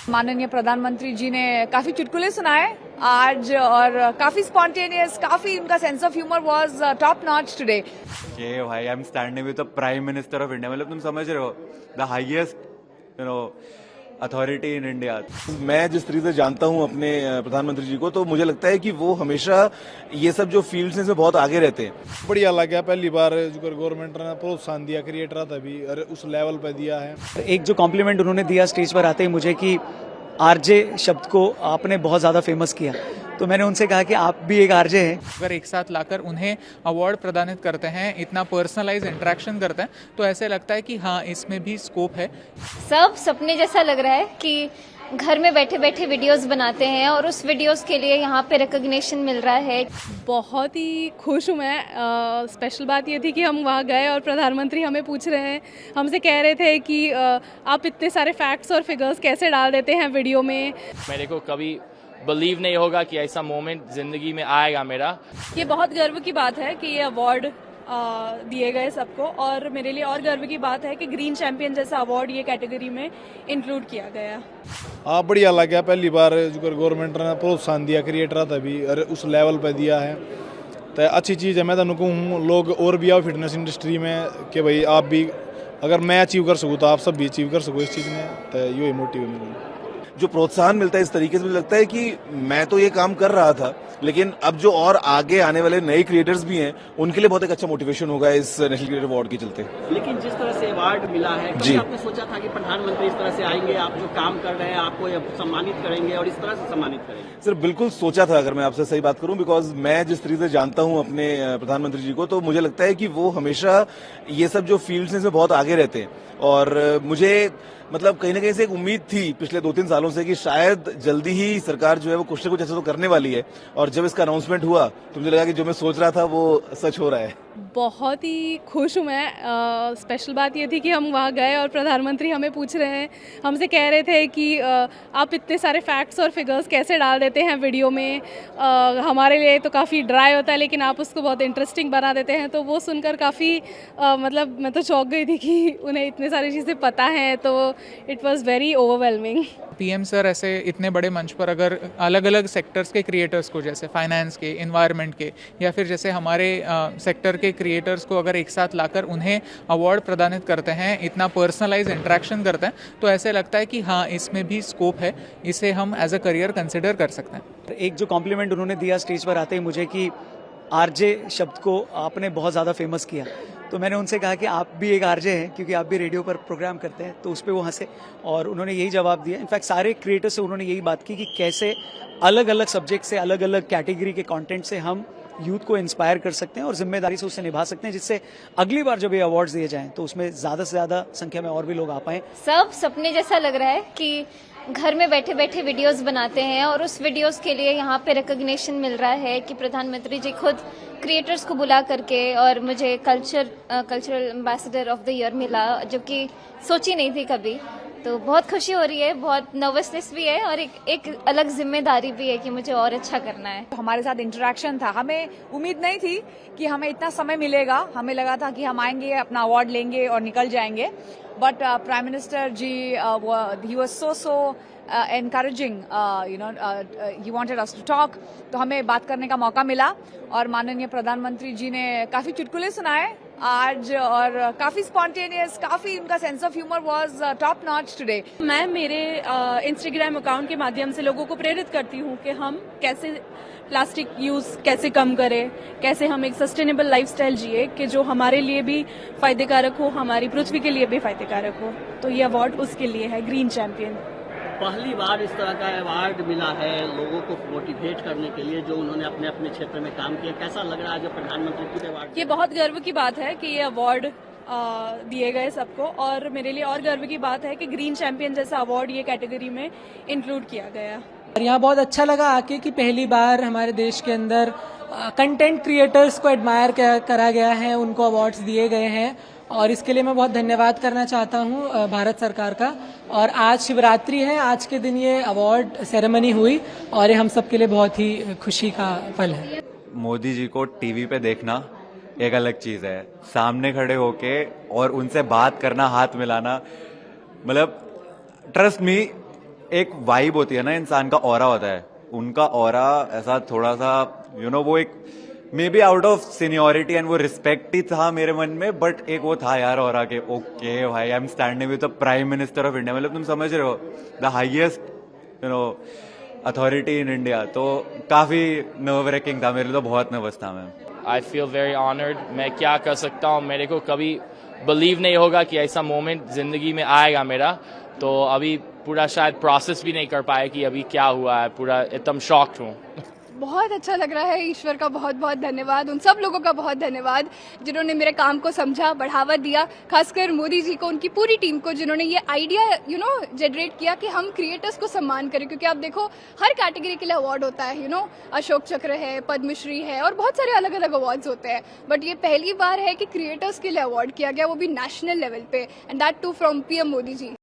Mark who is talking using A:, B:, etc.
A: माननीय प्रधानमंत्री जी ने काफी चुटकुले सुनाए आज और काफी स्पॉन्टेनियस, काफी उनका sense of humour was top notch today.
B: ये भाई I am standing with the prime minister of India, मतलब तुम समझ रहे हो, the highest authority in India.
C: मैं जिस तरीके से जानता हूं अपने प्रधानमंत्री जी को, तो मुझे लगता है कि वो हमेशा ये सब जो फील्ड्स हैं इसमें बहुत आगे रहते हैं।
D: बढ़िया लग गया, पहली बार जो गवर्नमेंट ने प्रोत्साहन दिया क्रिएटर तभी और उस लेवल पे दिया है।
E: एक जो कॉम्प्लीमेंट उन्होंने दिया स्टेज पर आते ही मुझे कि आरजे शब्द को आपने बहुत ज्यादा फेमस किया, तो मैंने उनसे कहा कि आप भी एक आरजे हैं।
F: अगर एक साथ लाकर उन्हें अवार्ड प्रदानित करते हैं, इतना पर्सनलाइज इंटरेक्शन करते हैं, तो ऐसे लगता है कि हाँ, इसमें भी स्कोप है।
G: सब सपने जैसा लग रहा है कि घर में बैठे बैठे वीडियोस बनाते हैं और उस वीडियोस के लिए यहाँ पे रिकॉग्निशन मिल रहा है।
H: बहुत ही खुश हूँ मैं। स्पेशल बात ये थी कि हम वहाँ गए और प्रधानमंत्री हमें पूछ रहे हैं, हमसे कह रहे थे कि आप इतने सारे फैक्ट्स और फिगर्स कैसे डाल देते हैं वीडियो में।
I: मेरे को कभी बिलीव नहीं होगा कि ऐसा मोमेंट जिंदगी में आएगा मेरा।
H: ये बहुत गर्व की बात है कि ये अवार्ड दिए गए सबको, और मेरे लिए और गर्व की बात है कि ग्रीन चैंपियन जैसा अवार्ड ये कैटेगरी में इंक्लूड किया गया।
D: हाँ, बढ़िया लग गया, पहली बार जो गवर्नमेंट ने प्रोत्साहन दिया क्रिएटर तभी और उस लेवल पे दिया है, तो अच्छी चीज़ है। मैं तो कहूँ लोग और भी आओ फिटनेस इंडस्ट्री में कि भाई आप भी, अगर मैं अचीव कर सकूँ तो आप सब भी अचीव कर सको इस चीज़ में, तो यही मोटिव है मेरा।
C: जो प्रोत्साहन मिलता है इस तरीके से, मुझे लगता है कि मैं तो ये काम कर रहा था, लेकिन अब जो और आगे आने वाले नए क्रिएटर्स भी हैं, उनके लिए बहुत एक अच्छा मोटिवेशन होगा इस नेशनल क्रिएटर अवार्ड के चलते।
J: लेकिन जिस तरह से अवार्ड मिला है, कभी आपने सोचा था कि प्रधानमंत्री इस तरह से आएंगे, आप जो काम कर रहे हैं आपको सम्मानित करेंगे और इस तरह से सम्मानित करेंगे?
C: सर बिल्कुल सोचा था, अगर मैं आपसे सही बात करूं, बिकॉज मैं जिस तरीके से जानता हूं अपने प्रधानमंत्री जी को, तो मुझे लगता है कि वो हमेशा ये सब जो फील्ड्स हैं इसमें बहुत आगे रहते हैं। और मुझे मतलब कहीं ना कहीं से एक उम्मीद थी पिछले 2-3 सालों से कि शायद जल्दी ही सरकार जो है वो कुछ न कुछ ऐसा तो करने वाली है, और जब इसका अनाउंसमेंट हुआ तो मुझे लगा कि जो मैं सोच रहा था वो सच हो रहा है।
H: बहुत ही खुश हूँ मैं। स्पेशल बात ये थी कि हम वहाँ गए और प्रधानमंत्री हमें पूछ रहे हैं, हमसे कह रहे थे कि आप इतने सारे फैक्ट्स और फिगर्स कैसे डाल देते हैं वीडियो में। हमारे लिए तो काफ़ी ड्राई होता है, लेकिन आप उसको बहुत इंटरेस्टिंग बना देते हैं। तो वो सुनकर काफ़ी मतलब मैं तो चौंक गई थी कि उन्हें इतनी सारी चीज़ें पता हैं, तो it was very overwhelming.
F: PM sir ऐसे इतने बड़े मंच पर अगर अलग अलग सेक्टर्स के क्रिएटर्स को, जैसे फाइनेंस के, एनवायरनमेंट के, या फिर जैसे हमारे सेक्टर के क्रिएटर्स को अगर एक साथ लाकर उन्हें अवार्ड प्रदानित करते हैं, इतना पर्सनलाइज इंटरेक्शन करते हैं, तो ऐसे लगता है कि हाँ, इसमें भी स्कोप है, इसे हम एज अ करियर कंसिडर कर सकते हैं।
E: एक जो कॉम्प्लीमेंट उन्होंने दिया स्टेज पर आते ही मुझे कि आरजे शब्द को आपने बहुत ज़्यादा फेमस किया, तो मैंने उनसे कहा कि आप भी एक आरजे हैं, क्योंकि आप भी रेडियो पर प्रोग्राम करते हैं। तो उस पर वो हंसे और उन्होंने यही जवाब दिया। इनफैक्ट सारे क्रिएटर से उन्होंने यही बात की कि कैसे अलग अलग सब्जेक्ट से, अलग अलग कैटेगरी के कंटेंट से हम यूथ को इंस्पायर कर सकते हैं और जिम्मेदारी से उसे निभा सकते हैं, जिससे अगली बार जब ये अवार्ड्स दिए जाएं तो उसमें ज़्यादा से ज़्यादा संख्या में और भी लोग आ पाएं।
G: सब सपने जैसा लग रहा है कि घर में बैठे बैठे वीडियोस बनाते हैं और उस वीडियोस के लिए यहाँ पे रिकॉग्निशन मिल रहा है कि प्रधानमंत्री जी खुद क्रिएटर्स को बुला करके, और मुझे cultural ambassador of the year मिला, जो कि सोची नहीं थी कभी। तो बहुत खुशी हो रही है, बहुत नर्वसनेस भी है और एक अलग जिम्मेदारी भी है कि मुझे और अच्छा करना है।
A: हमारे साथ इंटरेक्शन था, हमें उम्मीद नहीं थी कि हमें इतना समय मिलेगा। हमें लगा था कि हम आएंगे, अपना अवार्ड लेंगे और निकल जाएंगे, but prime minister ji he was so encouraging, he wanted us to talk, तो हमें बात करने का मौका मिला। और माननीय प्रधानमंत्री जी ने काफी चुटकुले सुनाए आज और काफी स्पॉन्टेनियस, काफी उनका sense of humour was top notch today.
H: मैं मेरे इंस्टाग्राम अकाउंट के माध्यम से लोगों को प्रेरित करती हूँ कि हम कैसे प्लास्टिक यूज कैसे कम करें, कैसे हम एक सस्टेनेबल लाइफस्टाइल जिए कि जो हमारे लिए भी फायदेकारक हो, हमारी पृथ्वी के लिए भी फायदेकारक हो। तो ये अवार्ड उसके लिए है, ग्रीन चैंपियन।
J: पहली बार इस तरह का अवार्ड मिला है लोगों को मोटिवेट करने के लिए, जो उन्होंने अपने अपने क्षेत्र में काम किया। कैसा लग रहा है जो प्रधानमंत्री खुद अवार्ड?
H: ये बहुत गर्व की बात है कि ये अवार्ड दिए गए सबको, और मेरे लिए और गर्व की बात है कि ग्रीन चैंपियन जैसा अवार्ड ये कैटेगरी में इंक्लूड किया गया।
K: और यहाँ बहुत अच्छा लगा आके कि पहली बार हमारे देश के अंदर कंटेंट क्रिएटर्स को एडमायर करा गया है, उनको अवार्ड्स दिए गए हैं, और इसके लिए मैं बहुत धन्यवाद करना चाहता हूँ भारत सरकार का। और आज शिवरात्रि है, आज के दिन ये अवार्ड सेरेमनी हुई और ये हम सब के लिए बहुत ही खुशी का पल है।
B: मोदी जी को टीवी पे देखना एक अलग चीज है, सामने खड़े होके और उनसे बात करना, हाथ मिलाना, मतलब ट्रस्ट मी, एक वाइब होती है ना, इंसान का ऑरा होता है, उनका ऑरा ऐसा थोड़ा सा वो एक may be out of seniority and वो रिस्पेक्ट ही था मेरे मन में, बट एक वो था यार ऑरा के ओके भाई I am standing with the prime minister of India, मतलब तुम समझ रहे हो the highest authority in India. तो काफी नर्व रेकिंग था मेरे लिए, तो बहुत नर्वस था मैं।
I: I feel very honoured. मैं क्या कर सकता हूँ, मेरे को कभी बिलीव नहीं होगा कि ऐसा मोमेंट जिंदगी में आएगा मेरा। तो अभी पूरा शायद प्रोसेस भी नहीं कर पाए कि अभी क्या हुआ है, पूरा एकदम शॉक्ड हूँ।
H: बहुत अच्छा लग रहा है। ईश्वर का बहुत बहुत धन्यवाद, उन सब लोगों का बहुत धन्यवाद जिन्होंने मेरे काम को समझा, बढ़ावा दिया, खासकर मोदी जी को, उनकी पूरी टीम को जिन्होंने ये आइडिया जनरेट किया कि हम क्रिएटर्स को सम्मान करें। क्योंकि आप देखो हर कैटेगरी के लिए अवार्ड होता है, अशोक चक्र है, पद्मश्री है और बहुत सारे अलग अलग अवार्ड्स होते हैं, बट ये पहली बार है कि क्रिएटर्स के लिए अवार्ड किया गया, वो भी नेशनल लेवल पे, and that too from PM Modi ji.